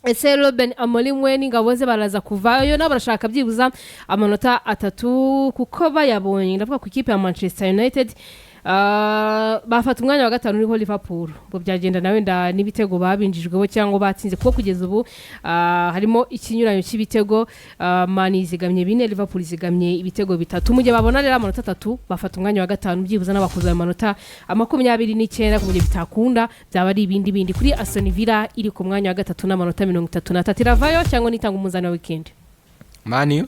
ese Ruben Amorim we n'ingabo ze baraza kuvayo nabo barashaka byibuza amanota 3 kuko bayabonye ndavuga ku ikipe ya Manchester United bafata umwanya wa gatanu uriho Liverpool ngo byagenda nawe n'ibitego babinjijweho cyangwa batsinze kuko kugeza ubu harimo ikinyuranyo cy'ibitego Man izigamye 4 Liverpool izigamye ibitego 3 mu gihe babona rero amanota 3 bafata umwanya wa gatanu byibuza n'abakuza amanota 29 ku gihe bitakunda byaba ari ibindi kuri Aston Villa iri ku mwanya wa gatatu n'amanota 33 iravayo cyangwa nitanga umuzana wa weekend Man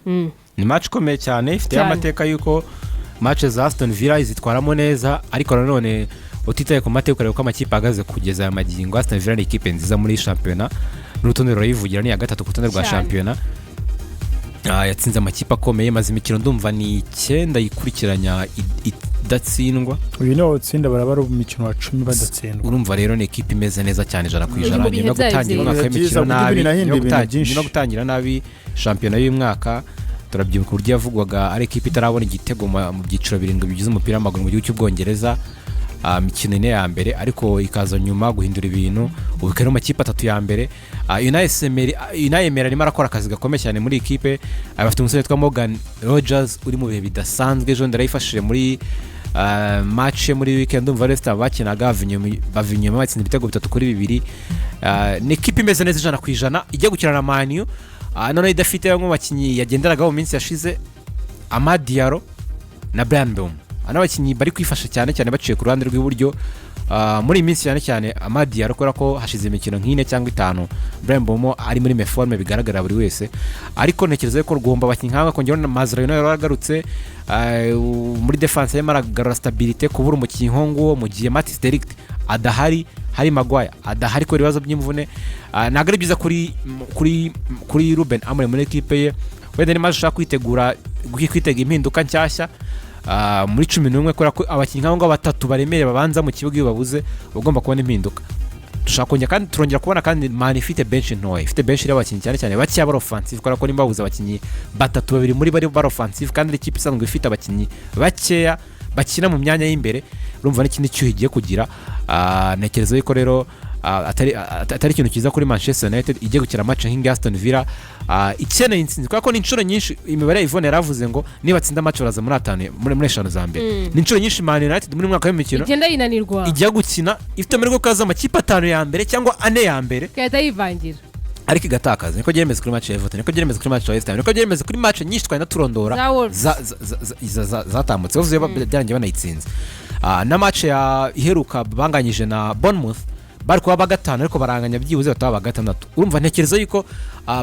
ni match ikomeye cyane ifite amateka yuko match za Aston Villa izitwaramo neza ariko nanone utitaye ku mateka rero ko amakipe agaze kugeza ya magingo Aston Villa ni ikipe nziza muri championnat n'urutonde rurayivugira ni ya gatatu ku rutonde rwa championnat yatsinze amakipe akomeye maze imikino ndumva ni 9 yikurikiranya idatsindwa uyu ni utsinda barabara mu mikino wa 10 badatsindwa urumva rero ni ikipe imeze neza cyane jana kwijana no gutangira umwaka w'imikino nabi no gutangira nabi championnat y'umwaka turabyibuka uburyo yavugwaga ari ikipe itarabona igitego mu byiciro 7 bigize umupira w'amaguru mu gihugu cy'Ubwongereza mikino ine ya mbere ariko ikaza nyuma guhindura ibintu ubikero makipe 3 ya mbere Unai arimo arakora akazi gakomeye cyane muri ikipe abafite umusore witwa Morgan Rogers uri mu bihe bidasanzwe ejo ndarayifashije muri match muri weekend umva Leicester bakinaga bavinyuma batsinda ibitego 3-2 ni ikipe imeze neza ijana ku ijana ijya gukina na Man U none idafite bamwe bakinyi yagenderaga mu minsi yashize Diallo na Bryan Mbeumo anabakinyi bari kwifasha cyane baciye ku ruhande rw'iburyo muri minsi cyane Diallo kubera ko hashize imikino nk'ine cyangwa 5 Bryan Mbeumo ari muri meforme bigaragara buri wese ariko ntekereza ko rugomba bakinyi nkanga kongera na Mazraoui yaragarutse muri defense y'amaragarura stabilité kubura umukinyi hongo mu gihe Matis de Ligt adahari hari Maguire adahari ko ibibazo by'imvune nagari byiza kuri Ruben Amorim muri equipe ye wenda ni maje kwitegura kwitega impinduka nshyashya muri 11 kora ko abakinyi nk'abo batatu baremere babanza mu kibuga babuze ugomba kubona impinduka dushaka kongera kandi turongera kubona kandi Man ifite bench ntoya ifite bench y'abakinyi cyane bakiya bar offensive kora ko nimbabuza abakinyi batatu babiri muri bari bar offensive kandi ikipe isanzwe ifite abakinyi bakeya bakina mu myanya y'imbere urumva n'ikindi cyuhigiye kugira nekerezo yuko rero atari ikintu kiza kuri Manchester United igiye gukina match nk'ingi Aston Villa ikeneye intsinzi kuko ni inshuro nyinshi imibare Yvonne yaravuze ngo niba tsinda match baraza muri 5 muri 5 za mbere ni inshuro nyinshi Man United muri mwaka w'imikino igenda yinanirwa ijya gukina ifite amahirwe kaza amakipe 5 ya mbere cyangwa 4 ya mbere kayata yivangira ariko igatakaza niko geremeze kuri match ya Everton niko geremeze kuri match ya West Ham niko geremeze kuri match nyinshi twari naturondora zatambutse bavuze byarangiye banayitsinze na match ya iheruka banganyije na Bournemouth bari kuba bagatana ariko baranganya byibuze bataba bagatandatu urumva ntekereza yuko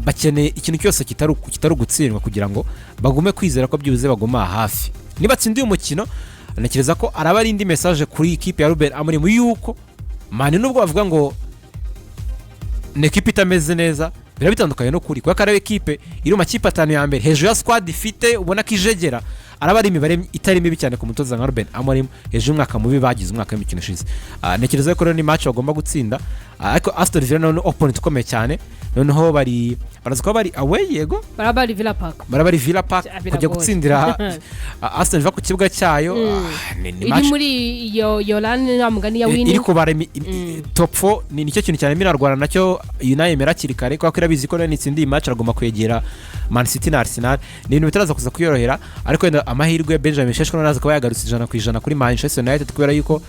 bakeneye ikintu cyose kitari gutsindwa kugira ngo bagume kwizera ko byibuze bagoma hafi niba tsindiye umukino ntekereza ko araba ari indi message kuri ikipe ya Ruben Amorim yuko Man nubwo bavuga ngo ne equipe itameze neza birabitandukanye no kuri kwa karabe equipe iri mu makipe 5 ya mbere hejuru ya squad ifite ubona ko ijegera araba ari imibare itari mibi cyane ku mutoza nka Ruben Amorim hejuru umwaka mubi bagize umwaka w'imikino ishize nekereza ko rero ni match bagomba gutsinda ariko Aston Villa no opponent ukomeye cyane noneho baraza bari away yego barabari Villa Park kujya gutsindira Aston Villa ku kibuga cyayo ni match iri muri Yolande namugani ya wini iri kubara top 4 ni nicyo kintu cyane mirarwana nacyo Unai kiri kare kwa kirabizi ko n'itsindiye match agomba kwegera Man City na Arsenal ni ibintu bitaraza kuza kuyorohera ariko amahirwe Benjamin Sheshko naza kuba yagarutse ijana ku ijana kuri Manchester United kubera yuko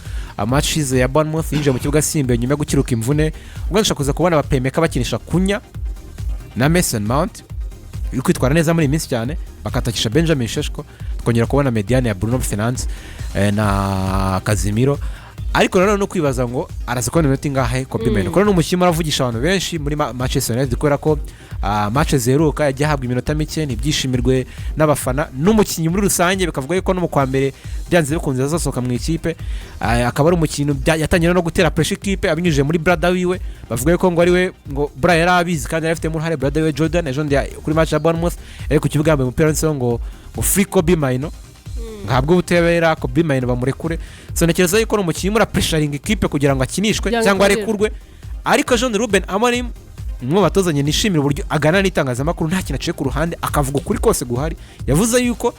match ize ya Bournemouth yinje mu kibuga simbe nyuma yo gukiruka imvune ubwo ndashaka kuza kubona abapemeka bakinisha Kunya na Mason Mount iri kwitwara neza muri iminsi cyane bakatakisha Benjamin Sheshko twongera kubona mediane ya Bruno Fernandes na Casemiro ariko nanone no kwibaza ngo araza kubona iminota ingahe Kobbie Mainoo ko n'umukinnyi aravugisha abantu benshi muri Manchester United kubera ko match zeruka yajya habwa iminota mike ntibyishimirwe n'abafana n'umukinnyi muri rusange bikavuga yuko no mu kwa mbere byanze bikunze azasohoka mu ikipe akaba ari umukinnyi yatangira no gutera pressure ikipe abinyujije muri brother wiwe bavuga yuko ngo ari we ngo Brian yarabizi kandi yarafite mu hare brother we Jordan ejo ndi kuri match ya Bournemouth ariko kivuga yambaye umupira w'inso ngo free Kobbie Mainoo ntabwo butebera Kobbie Mainoo bamurekure so nekereza yuko n'umukinnyi muri pressuring ikipe kugira ngo akinishwe cyangwa arekurwe ariko John Ruben Amorim mwo batozanye nishimira uburyo agana n'itangazamakuru nta kintu aciye ku ruhande akavuga ukuri kose guhari yavuze yuko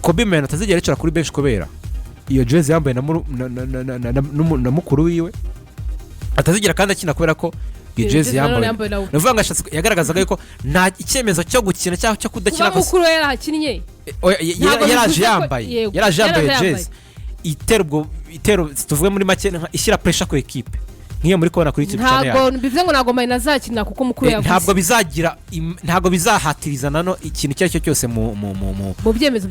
Kobbie Mainoo atazigera yicara kuri bench kubera iyo jersey yambaye na mukuru wiwe atazigera kandi akina kubera ko iyo jezi yambaye navuga ngo yagaragazaga yuko nta icyemezo cyo gukina cyangwa cyo kudakina kuba mukuru yarahakinnye yaraje yambaye jezi itero tuvuge muri make ishyira pressure ku equipe nk'iyo muri kubona kuri ikintu cyane ntabwo bivuze ngo ntabwo Mainoo azakina kuko mukuru yavuze ntabwo bizahatiriza nano ikintu icyo aricyo cyose mu byemezo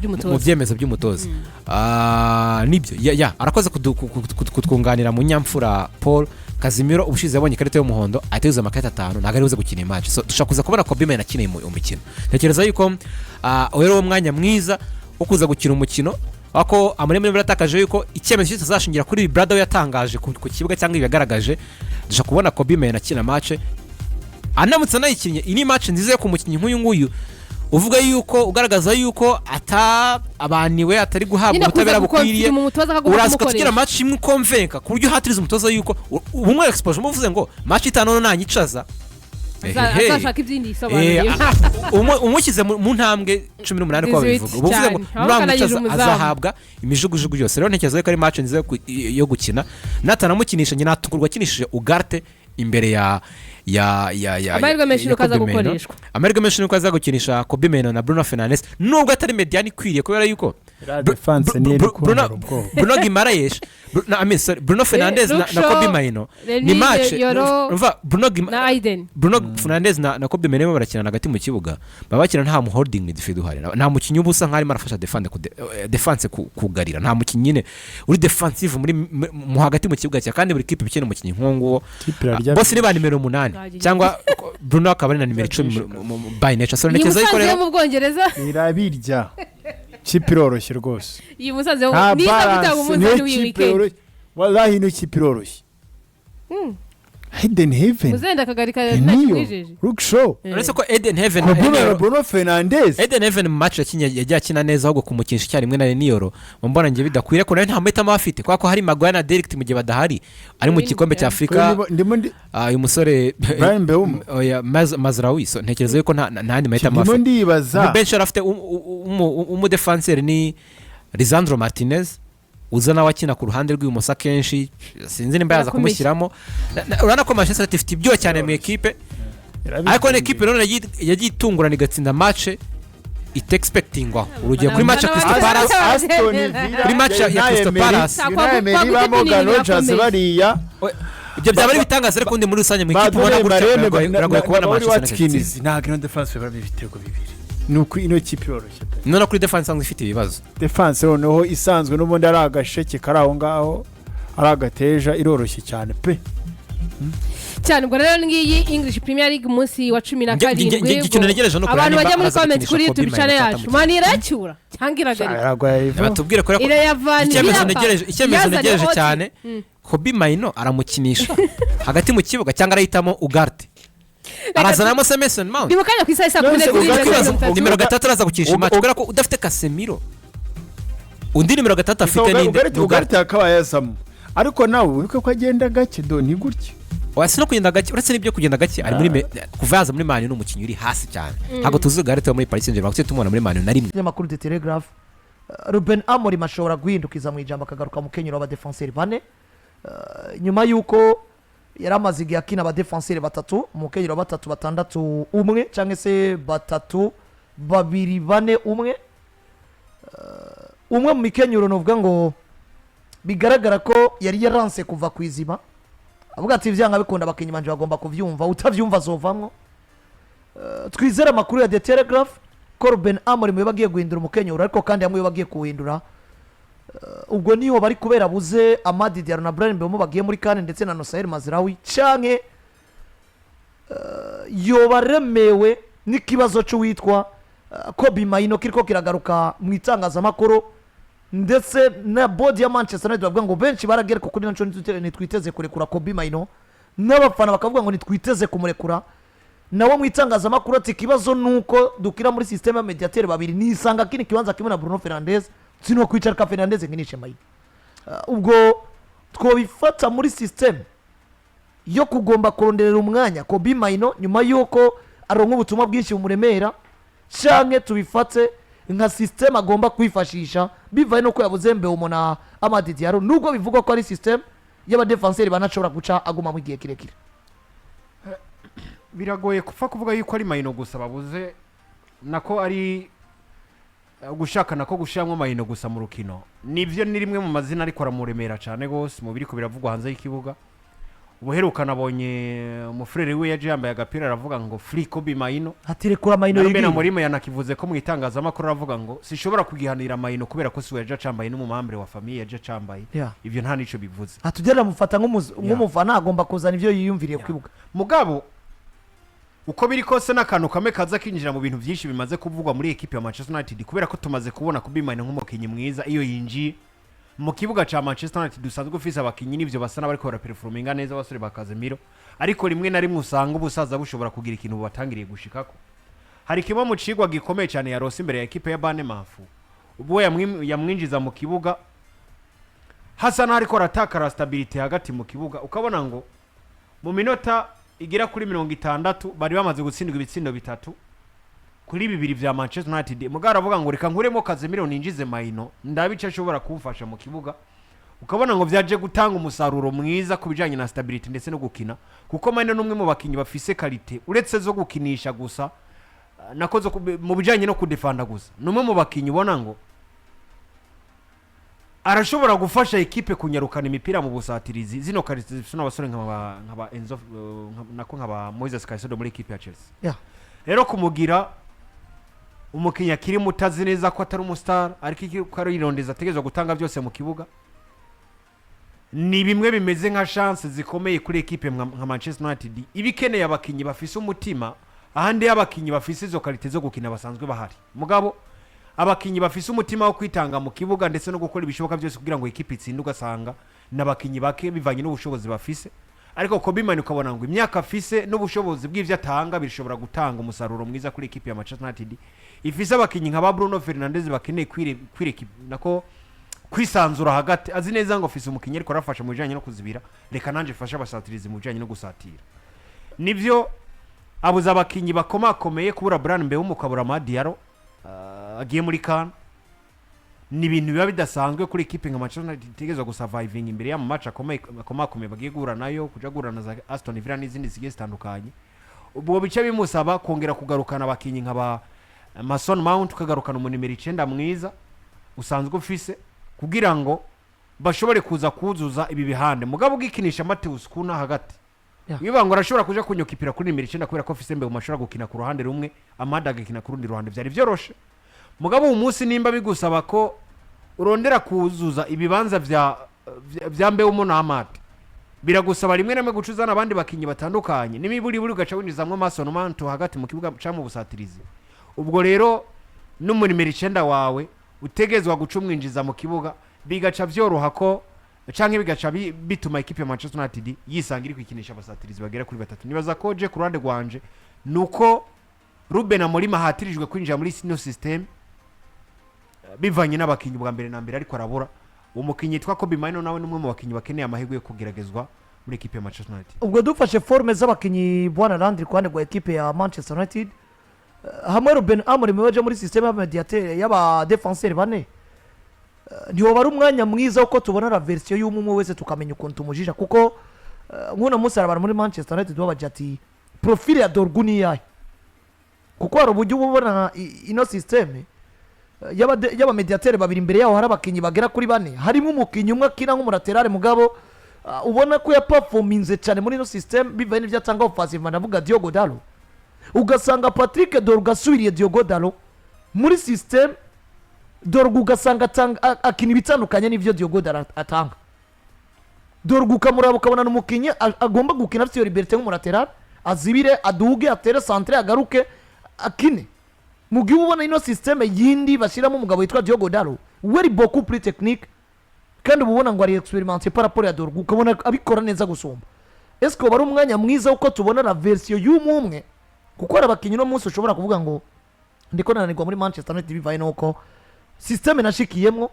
by'umutoza nibyo arakoze kutwunganira mu nyamfura Paul Kazimiro ubushize yabonye ikarita y'umuhondo ateza amakarita 5 ntabwo ari buze gukina match so dushaka kuza kubona Kobbie Mainoo akina umukino ntekereza yuko rero umwanya mwiza wo kuza gukina umukino wako Amorim biratakaje yuko icyemezo kitazashingira kuri brother yatangaje ku kibuga cyangwa yagaragaje dushaka kubona Kobbie Mainoo akina match anamutse nayikinnye ini match nziza yo kumukinnyi nk'uyu nguyu uvuga yuko ugaragaza yuko abaniwe atari guhabwa ubutabera bukwiriye uraza kugira match imwe konvenka ku buryo hatiriza umutoza yuko ubumwe exposure muvuze ngo match 5 nanyicaza azashaka ibyindi bisobanuro umukize mu ntambwe 18 kwa bivuga uvuze ngo muramwicaza azahabwa imijugujugu yose rero ntekereza ko ari match nziza yo gukina natanamukinisha nyina tukurwa kinishije ugarte imbere ya amahirwe menshi nuko aza gukoreshwa amahirwe menshi nuko aza gukinisha Kobbie Mainoo na Bruno Fernandes nubwo atari mediani kwiriye kubera yuko Bruno Fernandes na Kobbie Mainoo ni match Bruno Fernandes na Kobbie Mainoo barakina hagati mu kibuga babakina nta mu holding midfield uhari nta mukinyi ubusa nk'ari marafasha defense kugarira nta mukinyi nyine uri defensive mu hagati mu kibuga cya kandi buri kipe bikene umukinyi nk'uwo bose ni ba nimero 8 cyangwa Bruno akaba ari na nimero 10 by nature so nekeza yuko rero mu Bwongereza irabirya kipiroroshye rwose iyi musaze niza gutanga umunsi w'weekend wallahi no kipiroroshye Hidden Heaven muzenda kagarika nakwijeje look show uretse ko Eden Heaven Bruno Fernandes Eden Heaven match yagiye akina neza ahubwo kumukinisha cyari rimwe na Niyo mbona ngiye bidakwire ko nta mahitamo afite kwako hari Maguire na Direct mu gihe badahari ari mu gikombe cya Afrika uyu musore oya Mazraoui so ntekereza yuko nta mahitamo afite ndibaza bench afite defenseur ni Lisandro Martinez uzana wakina ku ruhande rw'imosa kenshi sinzi nimba yaza kumushyiramo urana ko Manchester City ifite ibyo cyane mu equipe ariko ne equipe rero yagiye itungurana igatsinda match it expectingwa urugero kuri match ya Crystal Palace kuri match ya Crystal Palace bamo Galojas bariya ibyo byaba ari bitangaza ariko ndi muri rusange mu equipe ubona gutya biragoye kubona Manchester City nta defense bari ibitego bibiri nuko ino kipe yoroshye none kuri defense sanzwe ifite ibibazo defense noneho isanzwe n'ubundi ari agasheke karaho ngaho ari agateja iroroshye cyane pe cyane ubwo rero ngiyi English Premier League munsi wa 17 abantu bajya muri comment kuri YouTube channel yacu mani iracyura cyangiragarira batubwire ko icyemezo negereje cyane Kobbie Mainoo aramukinisha hagati mu kibuga cyangwa arahitamo Ugarte arazanamo Mason Mount bimukanya ku isaha 10 nimero 3 araza gukinisha match kubera ko udafite Casemiro undi nimero 3 afite ninde Ugarte akaba yasamo ariko nawe uko agenda gake do ni gutya wasi no kugenda gake uretse n'ibyo kugenda gake ari muri kuvaza muri Man U n'umukinyi uri hasi cyane ntago tuzi Ugarte muri Paris Saint-Germain kuko tumubona muri Man U na rimwe n'amakuru de Telegraph Ruben Amorim ashobora guhindukiza mu ijambo akagaruka mu kenyero aba defenseur bane nyuma yuko yaramaze igihe akina aba defenseur batatu mu kenyero batatu batandatu umwe cyangwa se batatu babiri bane umwe mu mikenyero novuga ngo bigaragara ko yari yaranse kuva kwiziba avuga ati ivyanga bikunda abakinyi banje bagomba kuvyumva utavyumva zovamwo twizera amakuru ya The Telegraph ko Ruben Amorim yabagiye guhindura umukenyero ariko kandi yamwe yabagiye kuhindura ubwo niyo bari kubera buze Amadi Diallo na Brahim Mbeumo bagiye muri kane ndetse na Nosair Mazraoui canke yobaremewe n'ikibazo cyo witwa Kobbie Mainoo kiriko kiragaruka mu itangazamakuru ndetse na body ya Manchester United bavuga ngo benshi baragereka kuri naco nitwiteze kurekura Kobbie Mainoo n'abafana bakavuga ngo nitwiteze kumurekura nawo mu itangazamakuru ati kibazo nuko dukira muri system ya mediateur babiri nisanga kini kibanza kimwe na Bruno Fernandes sino kwicara ka Fernandes nginishe Mainoo ubwo twobifata muri system yo kugomba kuronderera umwanya Kobbie Mainoo nyuma yuko aronka ubutumwa bwinshi umuremera canke tubifate nka system agomba kwifashisha bivaye no ko yabuze Mbeumo na Amadi Diallo nubwo bivugwa ko ari system y'aba defenseur banashobora guca aguma mu gihe kirekire biragoye kupfa kuvuga yuko ari Mainoo gusa babuze nako ari gushaka nako gushyiramo Mainoo gusa mu rukino nibyo ni rimwe mu mazina ariko aramuremera cyane gose mu biriko biravugwa hanze y'ikibuga ubuheruka nabonye umufrere we yaje yambaye agapira aravuga ngo free Kobbie Mainoo atirekura Mainoo yigiye Ruben Amorim yanakivuze ko mu itangazamakuru aravuga ngo sishobora kugihanira Mainoo kubera ko siwe yaje acambaye n'umumambere wa famille yaje acambaye ivyo nta nico bivuze atugera mufata nk'umufana agomba kuzana ivyo yiyumviriye kwibuka mugabo uko biri kose n'akantu kamwe kaza kinjira mu bintu byinshi bimaze kuvugwa muri equipe ya Manchester United kubera ko tumaze kubona Kobbie Mainoo nk'umukinyi mwiza iyo yinjiye mu kibuga cha Manchester United dusanzwe ufise abakinyi nivyo basana bariko baraperforminga neza basore bakazemiro ariko rimwe na rimwe usanga ubusaza bushobora kugira ikintu batangiriye gushikako hari kimwe mu cigwa gikomeye cyane ya Rose imbere ya equipe ya Banemafu ubwo yamwinjiza mu kibuga hasa n'ariko ratakara stability hagati mu kibuga ukabona ngo mu minota igira kuri 60 bari bamaze gutsindwa ibitsindo bitatu kuri bibiri vya Manchester United mugara avuga ngo reka nkuremo Kazemiro ninjize Mainoo ndabica ashobora kumfasha mu kibuga ukabona ngo vyaje gutanga umusaruro mwiza kubijanye na stability ndetse no gukina kuko Mainoo numwe mu bakinyi bafise quality uretse zo gukinisha gusa nakoze mu bijanye no kudefanda gusa numwe mu bakinyi ubona ngo arashobora gufasha equipe kunyarukana imipira mu busatirizi zino quality zifite n'abasore nk'aba Enzo nako nk'aba Moises Caicedo muri equipe ya Chelsea rero kumugira umukinnyi akiri mutazi neza ko atari umustar ariko ko ari irondeza ategerezwa gutanga byose mu kibuga ni bimwe bimeze nka chance zikomeye kuri equipe nka Manchester United ibikeneye abakinyi bafise umutima ahandi y'abakinyi bafise izo quality zo gukina basanzwe bahari mugabo abakinyi bafise umutima wo kwitanga mu kibuga ndetse no gukora ibishoboka byose kugira ngo equipe itsinde ugasanga n'abakinyi bake bivanye n'ubushobozi bafise ariko Kobbie Mainoo ukabona ngo imyaka afise n'ubushobozi bw'ivyo atanga bishobora gutanga umusaruro mwiza kuri equipe ya Manchester United ifise abakinyi nka Bruno Fernandes bakeneye nako kwisanzura hagati azi neza ngo ofisi umukinyi ariko arafasha mu bijanye no kuzibira reka nanje fasha abasatirizi mu bijanye no gusatira nivyo abuza abakinyi bakomakomeye kubura Brian Mbeho mukabura Madiaro agiye muri CAN ni ibintu biba bidasanzwe kuri equipe nka Manchester United itegezwa gusurviving imbere ya mu match akomakomeye bagiye guhura nayo kuja guhura na Aston Villa n'izindi zigiye zitandukanye ubwo bice bimusaba kongera kugarukana abakinyi nk'aba Mason Mount kagarukana mu nimero 9 mwiza usanzwe ufise kugira ngo bashobore kuza kuzuza ibi bihande mugabo gikinisha Mateus Kuna hagati Wibango arashobora kuja kunyokipira kuri nimero 9 kubera ko afise mbe umashobora gukina ku ruhande rumwe Amada agakina ku rundi ruhande byari byoroshe mugabo umunsi nimba bigusaba ko urondera kuzuza ibibanza vya mbe umuntu Amada biragusaba rimwe namwe gucuzana abandi bakinyi batandukanye nimiburi ugaca winjizamwe Mason Mount hagati mu kibuga cya mu busatirizi ubwo rero n'umu nimero 9 wawe utegezwa gucumwinjiza mu kibuga bigaca byoroha ko canke bigaca bituma equipe ya Manchester United yisanga iri kwikinisha abasatirizi bagera kuri 3 nibaza ko je ku ruhande rwanje nuko Ruben Amorim ahatirijwe kwinjira muri sino system bivanye n'abakinyi bwa mbere na mbere ariko arabura umukinyi twa Kobbie Mainoo nawe numwe mu bakinyi bakeneye amahirwe yo kugeragezwa muri equipe ya Manchester United ubwo dufashe forme z'abakinyi bwana Landry kwande gwa equipe ya Manchester United hamwe Ruben Amorim waje muri system y'abamediateur y'aba defenseur bane ntiwo bari umwanya mwiza uko tubona la version y'umwe wese tukamenya ukuntu tumujija kuko nkuna musaraba muri Manchester United babaje ati profile ya Dorguni yayi kuko hari uburyo ubona ino system y'aba mediateur babiri imbere yaho hari abakinyi bagera kuri bane harimo umukinyi umwe akina nk'umuraterale mugabo ubona ko ya performance cyane muri ino system bivaye n'ivyo atanga offensive ndavuga Diogo Dalot ugasanga Patrick Dorgu asubiriye Diogo Dalot muri system Dorgu ugasanga akina ibitandukanye n'ivyo Diogo Dalot atanga Dorgu kamuraba ukabona n'umukinyi agomba gukina afite liberté nk'umuraterale azibire aduge atere centre agaruke akine mugihe ubona ino system yindi bashiramo umugabo yitwa Diogo Dalot very beaucoup plus technique kandi ubona ngo ari expérimenté par rapport à Dorgu ukabona abikora neza gusumba est-ce que bari umwanya mwiza uko tubona la version y'umwe kuko arabakinyi no munsi ushobora kuvuga ngo ndiko nananirwa muri Manchester United bivaye nuko system nashikiyemo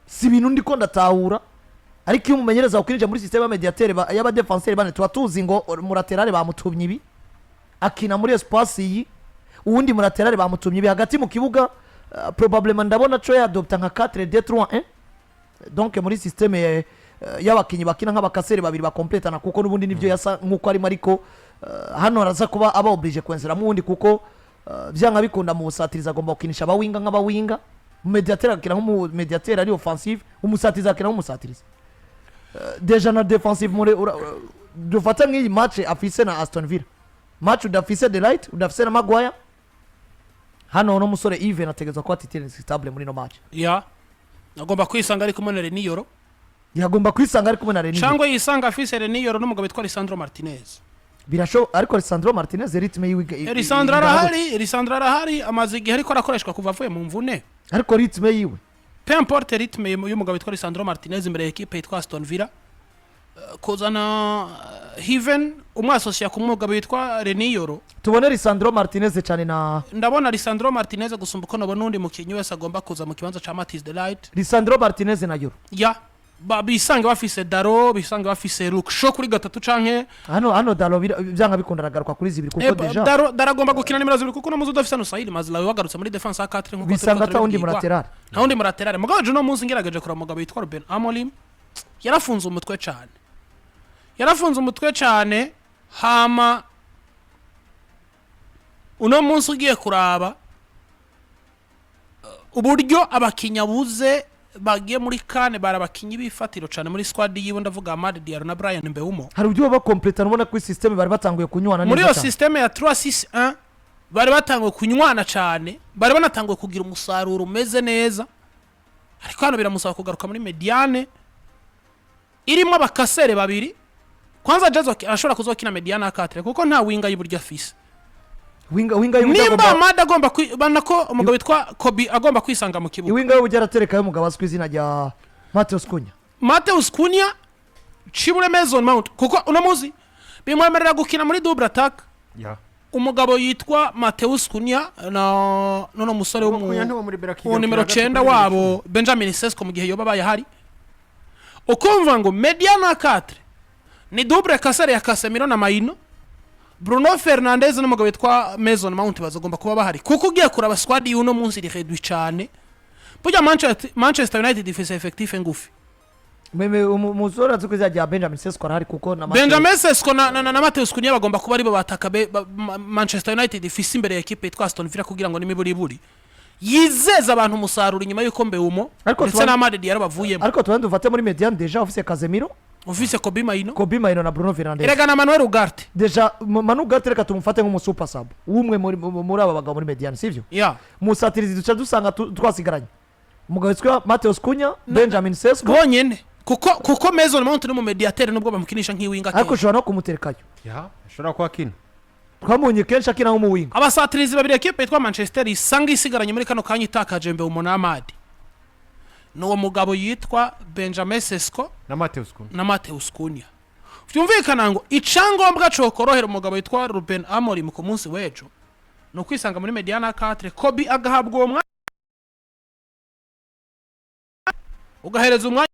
si bintu ndiko ndatahura ariko iyo umumenyereza ukinije muri system ya mediateur y'aba defenseur bane tuba tuzi ngo muraterale bamutumye ibi akina muri espace yi uwundi muraterale bamutumye ibi hagati mu kibuga probablement ndabona cyo yadopta nka 4-2-3-1 donc muri system y'abakinyi bakina nk'abakasere babiri bakompletana kuko nubundi nivyo yasa nkuko ari mariko hano araza kuba aba oblige kwenseramo undi kuko byanga bikunda mu busatiriza agomba gukinisha abawinga nk'abawinga mediateur akina nk'umumediateur ari offensive umusatiriza akina nk'umusatiriza deja na defensive muri dufata nk'iyi match afise na Aston Villa match udafise de light udafise na Maguire hano no musore Even ategezwa ko atitire stable muri no match agomba kwisanga ari kumwe na Niyo yagomba kwisanga ari kumwe na Niyo cyangwa yisanga afise Niyo n'umugabo witwa Lisandro Martinez birasho ariko Lisandro Martinez ritme yiwe Lisandro arahari amaze igihe ariko arakoreshwa kuva avuye mu mvune ariko ritme yiwe peu importe ritme y'umugabo witwa Lisandro Martinez imbere y'equipe yitwa Aston Villa kozana Heaven umwasosiya ku mugabo witwa Niyo tubone Lisandro Martinez cyane na ndabona Lisandro Martinez gusumba ko nabona undi mukinyi wese agomba kuza mu kibanza ca Matisse de Light Lisandro Martinez na Yoro bisange bafise Daro bisange bafise Luksho kuri gatatu canke hano Daro byanga bikunda agaruka kuri zibiri kuko deja Daro agomba gukina nimero zibiri kuko namuzo dafise no Said Mazlawi wagarutse muri defense ya 4 nkuko bisanga ta undi muraterare nta undi muraterare mugabo je no munsi ngerageje kura mugabo yitwa Ruben Amorim yarafunze umutwe cyane hama uno munsi ugiye kuraba uburyo abakinyabuze bagiye muri kane barabakinyi bifatiro cyane muri squad yiwe ndavuga Amad Diarra na Brian Mbeumo hari uburyo bakompleta nubona kuri system bari batanguye kunywana neza muri yo system ya 3-6-1 bari batanguye kunywana cyane bari banatanguye kugira umusaruro umeze neza ariko hano biramusaba kugaruka muri mediane irimo abakasere babiri kwanza Jezo ashobora kuzokina mediane akatire kuko nta winga y'uburyo afise winga nimba Amad agomba bana ko umugabo witwa Kobbie agomba kwisanga mu kibuga winga y'ubujya aratereka y'umugabo azwi izina rya Mateus Cunha Chibure Mason Mount kuko uno muzi bimwemerera gukina muri double attack umugabo yitwa Mateus Cunha na nono musore wo numero 9 wabo Benjamin Sesko mu gihe yoba bayahari ukumva ngo mediana 4 ni double kasere ya Casemiro na Mainoo Bruno Fernandes n'umugabo witwa Mason Mount bazagomba kuba bahari kuko ugiye kuraba squad y'uno munsi iri redwi cyane burya Manchester United ifise effective ngufi umuzora azukuza rya Benjamin Sesko arahari kuko na Benjamin Sesko na Mateus Cunha bagomba kuba aribo bataka Manchester United ifise imbere ya equipe yitwa Aston Villa kugira ngo nimiburi yizeza abantu umusaruro inyuma yuko Mbeumo ndetse na Amad Diarra bavuyemo ariko tubandi ufate muri mediane deja office Casemiro office Kobbie Mainoo na Bruno Fernandes erega na Manuel Ugarte deja Manu Ugarte reka tumufate nk'umu super sub umwe muri aba bagabo muri mediane sivyo musatirizi duca dusanga twasigaranye umugabo witwa Mateus Cunha Benjamin Sesko bonyene kuko Mason Mount no mu mediateur nubwo bamukinisha nk'iwinga ariko ushobora no kumuterekayo ashobora kuba akina twamunye kenshi akina nk'umuwinga abasatirizi babiri equipe yitwa Manchester isanga isigaranye muri kano kanya itakaje Mbeumo na Amad n'uwo mugabo yitwa Benjamin Sesko na Mateus Cunha byumvikana ngo icangombwa cyo korohera umugabo yitwa Ruben Amorim ku munsi w'ejo no kwisanga muri mediana 4 Kobbie agahabwa uwo mwanya ugahereza umwanya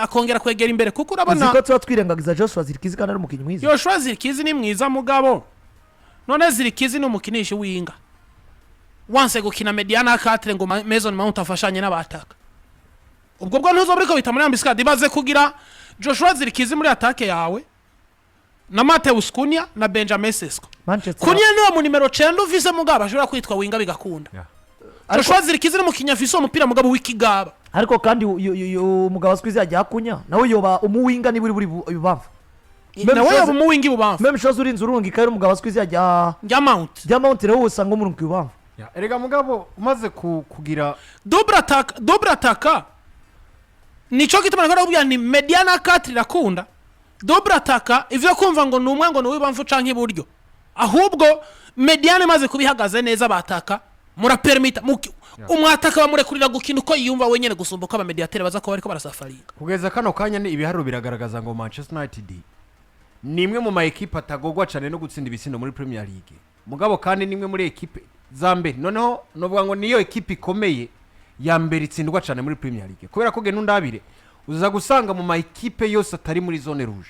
akongera kwegera imbere kuko urabona ziko tuba twirengagiza Joshua Zirkizi kandi ari umukinnyi mwiza Joshua Zirkizi ni mwiza mugabo none Zirkizi ni umukinishi w'inga wanse gukina mediana 4 ngo Mason Mount afashanye n'abataka ubwo bwo ntuzo buriko bita muri ambiskadi baze kugira Joshua Zirkizi muri attaque yawe na Mateus Cunha na Benjamin Sesko Cunha niwe mu numero 9 ufise mugabo ashobora kwitwa winga bigakunda Joshua Zirkizi ni umukinnyi afise umupira mugabo w'ikigaba ariko kandi umugabo azwiza ajya Cunha nawe yoba umuwinga ni buri bubamva nawe yoba umuwingi bubamva meme chose urinze urungi kandi umugabo azwiza ajya Mount rero usanga umurungi bubamva erega mugabo umaze kugira double attack nico gituma nakora kubya ni mediana 4 irakunda double attack ivyo kumva ngo numwe ngo niwibamvu canke iburyo ahubwo mediane maze kubihagaze neza bataka murapermita umwataka bamurekurira gukina uko yiyumva wenyene gusumbuka aba mediateur baza ko bariko barasafariga kugeza kano kanya ni ibiharuro biragaragaza ngo Manchester United nimwe mu ma equipe atagogwa cyane no gutsinda ibisindo muri Premier League mugabo kandi nimwe muri equipe zambe noneho novuga ngo niyo equipe ikomeye ya mbere itsindwa cyane muri Premier League kubera ko genu ndabire uza gusanga mu ma equipe yose atari muri zone rouge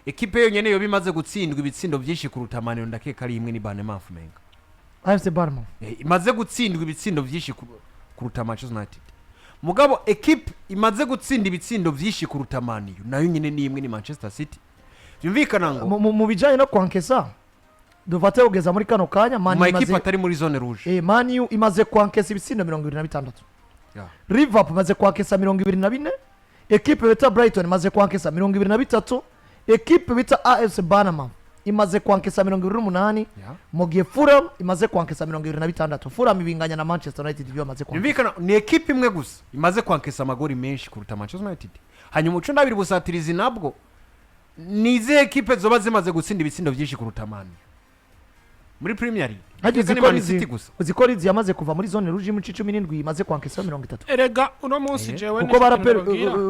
equipe yonyene yo bimaze gutsindwa ibitsindo byinshi kuruta Man ndakeka ari imwe ni Bournemouth AFC Bournemouth imaze gutsindwa ibitsindo byinshi kuruta Manchester United mugabo equipe imaze gutsinda ibitsindo byinshi kuruta Man U nayo nyine ni imwe ni Manchester City byumvikana ngo mu bijanye no kwankesa dufate kugeza muri kano kanya mu equipe atari muri zone rouge Man U imaze kwankesa ibitsindo 26 Liverpool imaze kwankesa 24 equipe bita Brighton imaze kwankesa 23 equipe bita AS Banama imaze kwankesa 28 mu gihe Fulham imaze kwankesa 26 Fulham ibinganya na Manchester United byo amaze kwankesa byumvikana ni equipe imwe gusa imaze kwankesa amagori menshi kuruta Manchester United hanyuma ucu ndabiri busatirizi nabwo nize equipe zoba zimaze gutsinda ibitsindo byinshi kuruta Man U muri Premier League uzikora izi yamaze kuva muri zone rouge mu 17 imaze kwankesa 30 erega uno munsi jewe kuko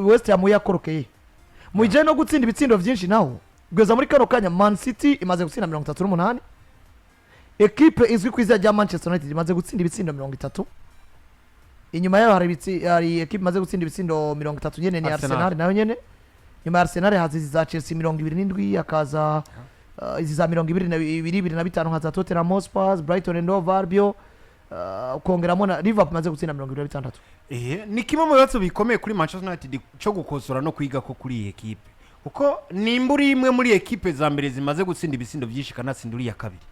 West Ham yakorokeye mu gihe no gutsinda ibitsindo byinshi naho gweza muri kano kanya Man City imaze gutsinda 38 equipe izwi ku izina rya Manchester United imaze gutsinda ibitsindo 30 inyuma yaho hari equipe imaze gutsinda ibitsindo 30 nyene ni Arsenal nayo nyene nyuma ya Arsenal hazizi za Chelsea 27 akaza izi za 22 nka za Tottenham Hotspur Brighton and Hove Albion kongeramo na Liverpool imaze gutsinda 26 ni kimwe mu bibazo bikomeye kuri Manchester United cyo gukosora no kwiga ko kuri iyi equipe kuko nimburi imwe muri equipe za mbere zimaze gutsinda ibitsindo byinshi kanatsinda uri ya kabiri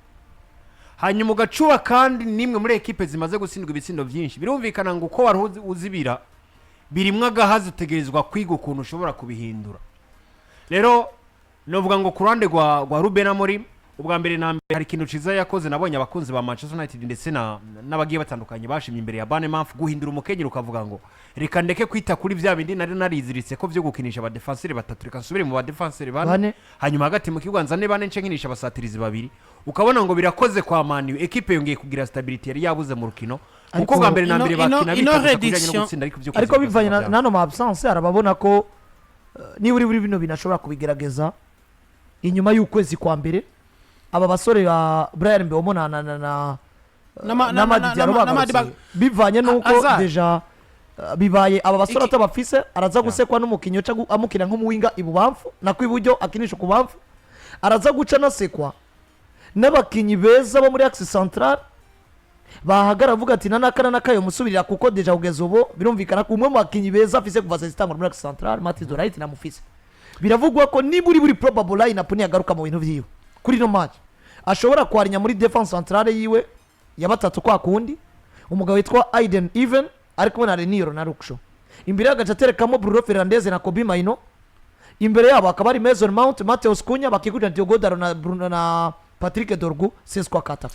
hanyuma ugacuba kandi nimwe muri equipe zimaze gutsindwa ibitsindo byinshi birumvikana ngo uko wari uzibira birimwe agahazi utegerezwa kwiga ukuntu ushobora kubihindura rero novuga ngo kurande gwa Ruben Amorim ubwa mbere na mbere hari ikintu ciza yakoze nabonye abakunzi ba Manchester United ndetse n'abagiye batandukanye bashimye imbere ya Banemaf guhindura umukenyero ukavuga ngo reka ndeke kwita kuri vya bindi nariziritse ko byo gukinisha aba defenseur batatu reka nsubire mu ba defenseur bane hanyuma hagati mu kibuga nzane bane nce nkinisha abasatirizi babiri ukabona ngo birakoze kwa Man U equipe yongeye kugira stability yari yabuze mu rukino kuko bwa mbere na mbere bakina bitagutsinda ariko bivanye nano ma absence arababona ko ni buri bino binashobora kubigerageza inyuma y'ukwezi kwa mbere aba basore ba Brian Mbeomo na bivanye nuko deja bibaye aba basore atabafise araza gusekwa n'umukinyo cyo amukina nk'umuwinga ibubamfu na kw'iburyo akinisha kubamfu araza guca nasekwa n'abakinyi beza bo muri Axe Central bahagara avuga ati nanakana nakayo musubirira kuko deja kugeza ubu birumvikana ko umwe mu bakinyi beza afise kuva zitangwa muri Axe Central Martinez na mufise biravugwa ko niburi probable line up ni agaruka mu bintu vyiwe kuri no match ashobora kwarinya muri defense centrale yiwe ya batatu kwa kundi umugabo witwa Aiden Even ariko na Niyo na Ruksho imbere y'agacaterekamo Bruno Fernandes na Kobbie Mainoo imbere yabo akaba ari Mason Mount Mateus Cunha bakigurira Diogo Dalo na Bruno na Patrick Dorgu seswa kata